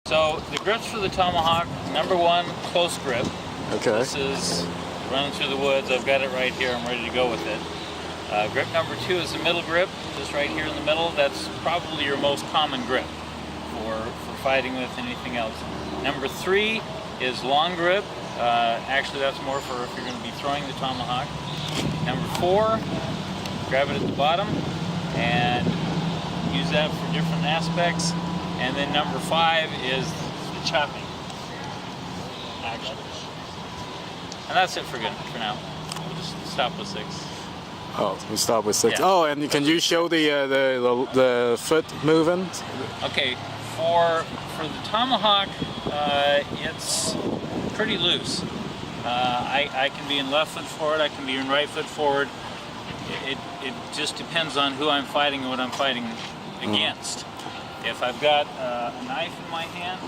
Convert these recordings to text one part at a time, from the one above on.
So the grips for the Tomahawk, number one, close grip. Okay. This is running through the woods. I've got it right here. I'm ready to go with it. Grip number two is the middle grip, just right here in the middle. That's probably your most common grip for fighting with anything else. Number three is long grip. Actually, that's more for if you're going to be throwing the Tomahawk. Number four, grab it at the bottom and use that for different aspects. And then number five is the chopping action. And that's it for now. We'll just stop with 6. Oh, we start with 6. Yeah. Oh, and can you show the foot movement? Okay, for the Tomahawk, it's pretty loose. I can be in left foot forward, I can be in right foot forward. It just depends on who I'm fighting and what I'm fighting against. If I've got a knife in my hand,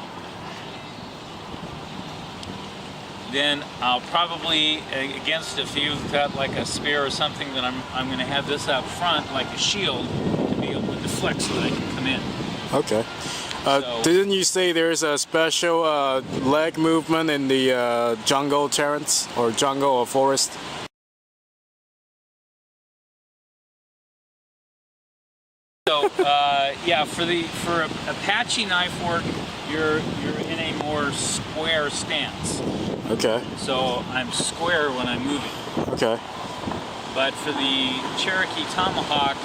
then I'll probably, against if you've got like a spear or something, then I'm going to have this out front like a shield to be able to deflect so that I can come in. Okay. Didn't you say there's a special leg movement in the jungle terrains or jungle or forest? So yeah, for Apache knife work, you're in a more square stance. Okay. So I'm square when I'm moving. Okay. But for the Cherokee Tomahawk,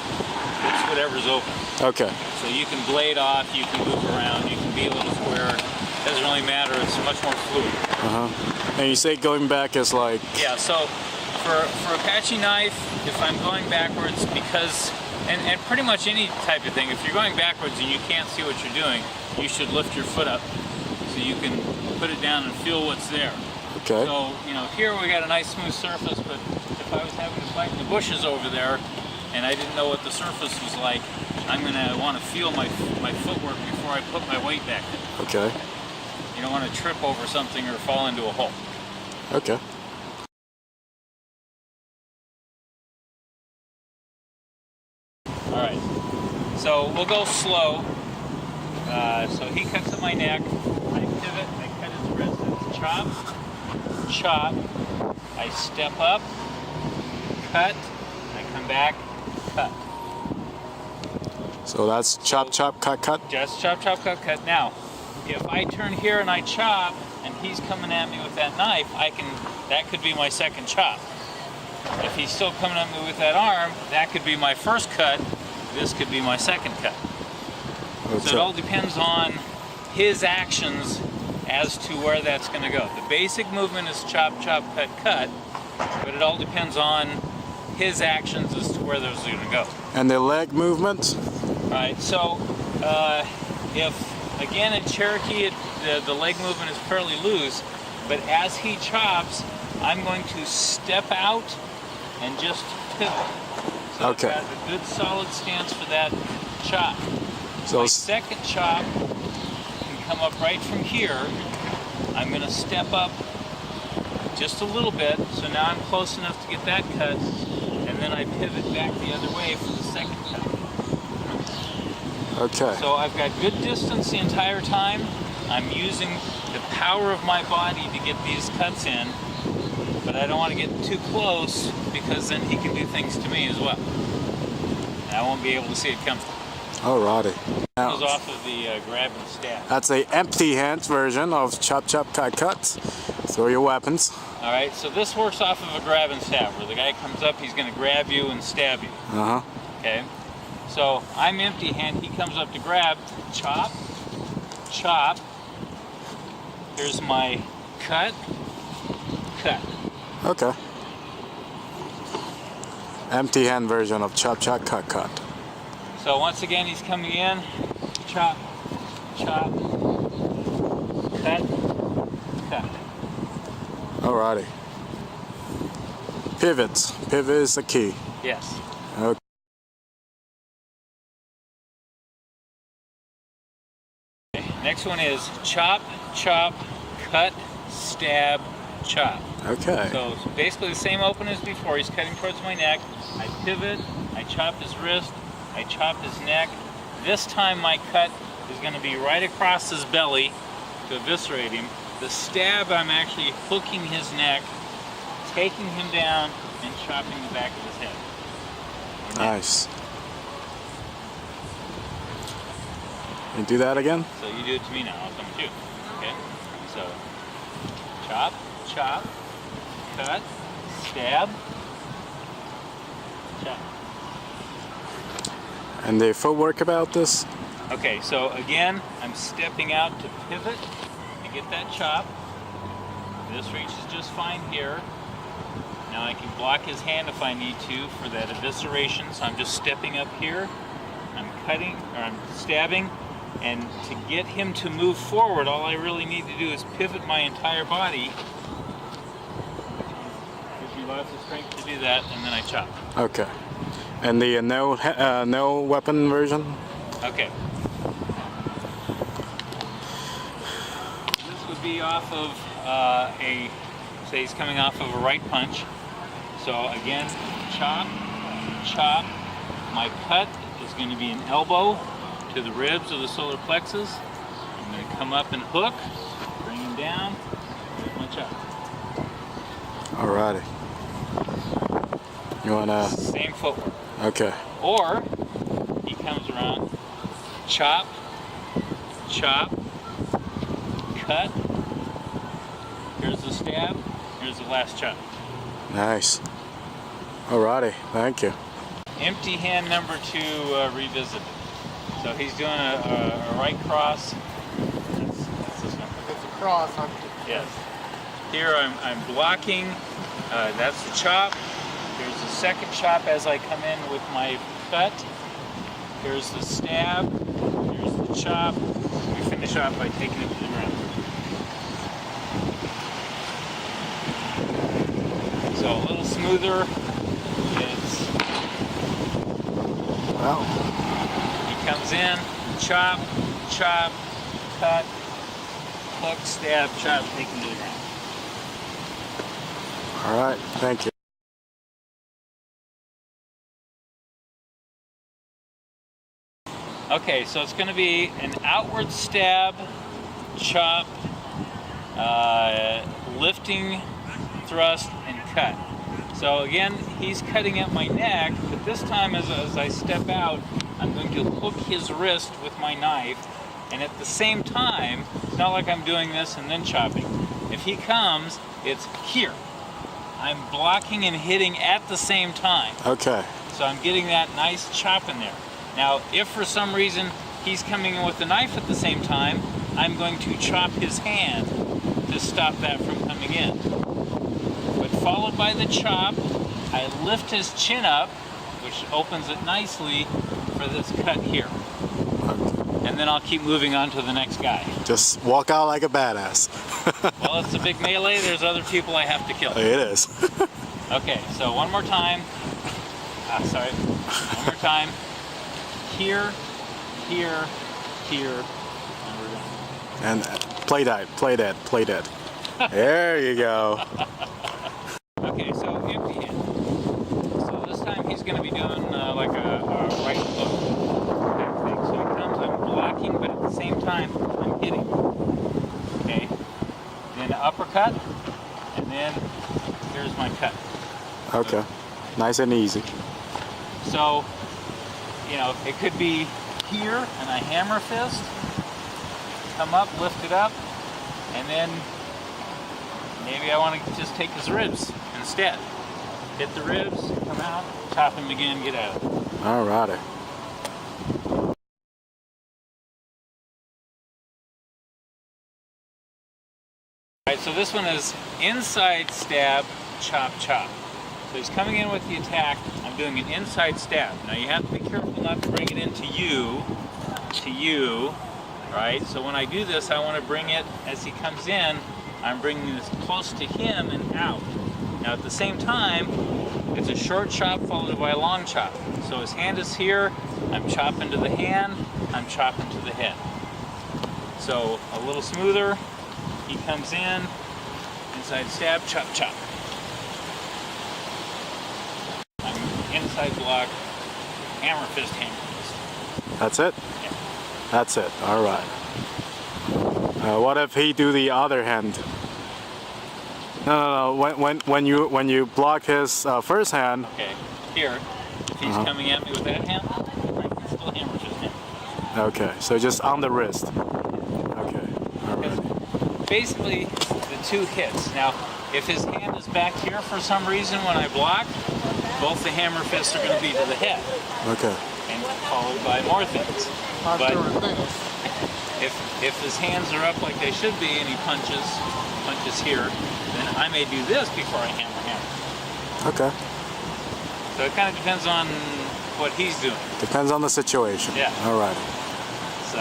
it's whatever's open. Okay. So you can blade off, you can move around, you can be a little square. Doesn't really matter. It's much more fluid. And you say going back is like. Yeah. So for Apache knife, if I'm going backwards, because and pretty much any type of thing, if you're going backwards and you can't see what you're doing, you should lift your foot up so you can put it down and feel what's there. Okay. So, you know, here we got a nice smooth surface, but if I was having to fight in the bushes over there and I didn't know what the surface was like, I'm going to want to feel my footwork before I put my weight back in. Okay. You don't want to trip over something or fall into a hole. Okay. All right. So we'll go slow. So he cuts at my neck. I pivot. I cut his wrist. It's chop, chop. I step up, cut. I come back, cut. So that's chop, chop, cut, cut. Just chop, chop, cut, cut. Now, if I turn here and I chop, and he's coming at me with that knife, that could be my second chop. If he's still coming at me with that arm, that could be my first cut. This could be my second cut. So it all depends on his actions as to where that's going to go. The basic movement is chop, chop, cut, cut, but it all depends on his actions as to where those are going to go. And the leg movement? All right, so if, again, in Cherokee, the leg movement is fairly loose, but as he chops, I'm going to step out and just pivot. So okay. I've got a good solid stance for that chop. So my second chop can come up right from here. I'm going to step up just a little bit, so now I'm close enough to get that cut, and then I pivot back the other way for the second cut. Okay. So I've got good distance the entire time. I'm using the power of my body to get these cuts in, but I don't want to get too close because then he can do things to me as well. And I won't be able to see it coming. Alrighty. It goes off of the grab and stab. That's a empty hand version of chop, chop, cut, cut. Throw your weapons. All right, so this works off of a grab and stab, where the guy comes up, he's going to grab you and stab you. Okay. So I'm empty hand. He comes up to grab, chop, chop. Here's my cut, cut. Okay. Empty hand version of chop, chop, cut, cut. So once again, he's coming in, chop, chop, cut, cut. Alrighty. Pivots. Pivot is the key. Yes. Okay. Next one is chop, chop, cut, stab, chop. Okay. So it's basically the same open as before. He's cutting towards my neck. I pivot, I chop his wrist, I chop his neck. This time my cut is going to be right across his belly to eviscerate him. The stab, I'm actually hooking his neck, taking him down, and chopping the back of his head. Nice. You do that again? So you do it to me now, I'll come to you. Okay? So, chop, chop, cut, stab, chop. And the footwork about this? Okay, so again, I'm stepping out to pivot and get that chop. This reaches just fine here. Now I can block his hand if I need to for that evisceration, so I'm just stepping up here. I'm cutting, or I'm stabbing, and to get him to move forward, all I really need to do is pivot my entire body. Gives me lots of strength to do that, and then I chop. Okay. And the no weapon version? Okay. This would be off of say he's coming off of a right punch. So again, chop, chop. My cut is going to be an elbow to the ribs of the solar plexus. I'm going to come up and hook, bring him down, with my chop. Alrighty. You wanna? Same footwork. Okay. Or he comes around, chop, chop, cut. Here's the stab. Here's the last chop. Nice. Alrighty. Thank you. Empty hand number 2 revisited. So he's doing a right cross. That's this one. It's a cross. Yes. Here I'm blocking. That's the chop. Here's the second chop as I come in with my cut. Here's the stab. Here's the chop. We finish off by taking it to the ground. So a little smoother. It's Well. he comes in, chop, chop, cut, hook, stab, chop, take him to the ground. All right. Thank you. Okay, so it's going to be an outward stab, chop, lifting, thrust, and cut. So again, he's cutting at my neck, but this time as I step out, I'm going to hook his wrist with my knife, and at the same time, it's not like I'm doing this and then chopping. If he comes, it's here. I'm blocking and hitting at the same time. Okay. So I'm getting that nice chop in there. Now, if for some reason he's coming in with the knife at the same time, I'm going to chop his hand to stop that from coming in. But followed by the chop, I lift his chin up, which opens it nicely for this cut here. And then I'll keep moving on to the next guy. Just walk out like a badass. Well, it's a big melee. There's other people I have to kill. It is. Okay, so one more time. One more time. Here, here, here, and we're done. And play that, play that, play that. There you go. Okay, so empty hand. So this time he's going to be doing like a right hook type thing. So he comes, I'm blocking, but at the same time I'm hitting. Okay, then an uppercut, and then here's my cut. Okay. Nice and easy. So, you know, it could be here and I hammer fist, come up, lift it up, and then maybe I want to just take his ribs instead. Hit the ribs, come out, chop him again, get out. Alrighty. Alright, so this one is inside stab, chop, chop. So he's coming in with the attack, I'm doing an inside stab. Now you have to be careful not to bring it into you, right? So when I do this, I want to bring it, as he comes in, I'm bringing this close to him and out. Now at the same time, it's a short chop followed by a long chop. So his hand is here, I'm chopping to the hand, I'm chopping to the head. So a little smoother, he comes in, inside stab, chop, chop. I'm inside block, hammer fist, hammer fist. That's it? Yeah. That's it. All right. What if he do the other hand? No. When you block his first hand. Okay. Here, if he's coming at me with that hand, I can still hammer with his hand. Okay. So just on the wrist. Okay. All right. Basically, the two hits. Now, if his hand is back here for some reason when I block, both the hammer fists are going to be to the head. Okay. And followed by more things. But if his hands are up like they should be and he punches here, then I may do this before I hammer. Okay. So it kind of depends on what he's doing. Depends on the situation. Yeah. All right. So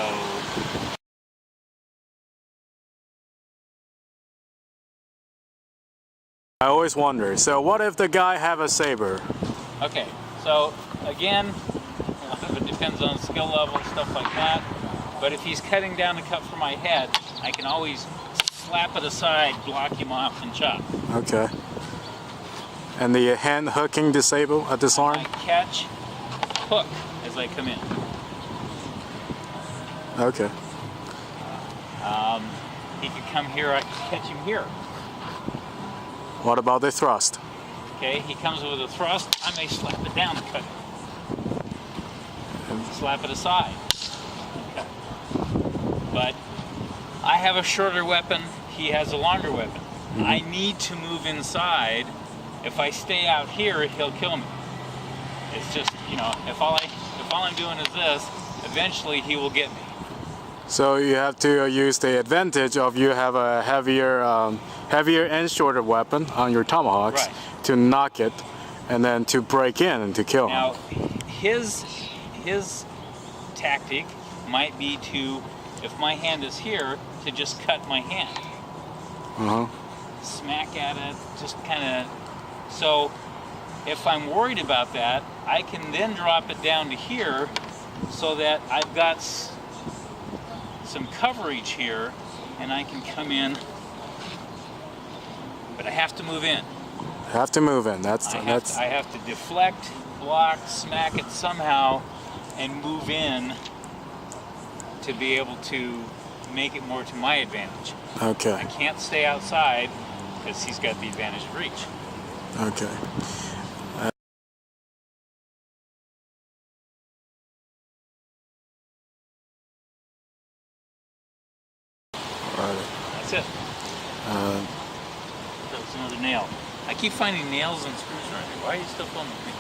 I always wonder. So what if the guy have a saber? okay. So again, it depends on skill level, stuff like that. But if he's cutting down to cut for my head, I can always slap it aside, block him off, and chop. Okay. And the hand hooking disable, disarm? I catch, hook as I come in. Okay. He could come here, I can catch him here. What about the thrust? Okay, he comes with a thrust, I may slap it down and cut it. Slap it aside. Okay. But I have a shorter weapon, he has a longer weapon. Mm-hmm. I need to move inside. If I stay out here, he'll kill me. It's just, you know, if all I'm doing is this, eventually he will get me. So you have to use the advantage of you have a heavier and shorter weapon on your tomahawks, right, to knock it, and then to break in and to kill him. Now, his tactic might be to, if my hand is here, to just cut my hand. Smack at it, just kind of. So if I'm worried about that, I can then drop it down to here so that I've got some coverage here and I can come in, but I have to move in. Have to move in. I have to deflect, block, smack it somehow and move in to be able to make it more to my advantage. Okay. I can't stay outside because he's got the advantage of reach. Okay. That's it. That's another nail. I keep finding nails and screws around here. Why are you still filming me?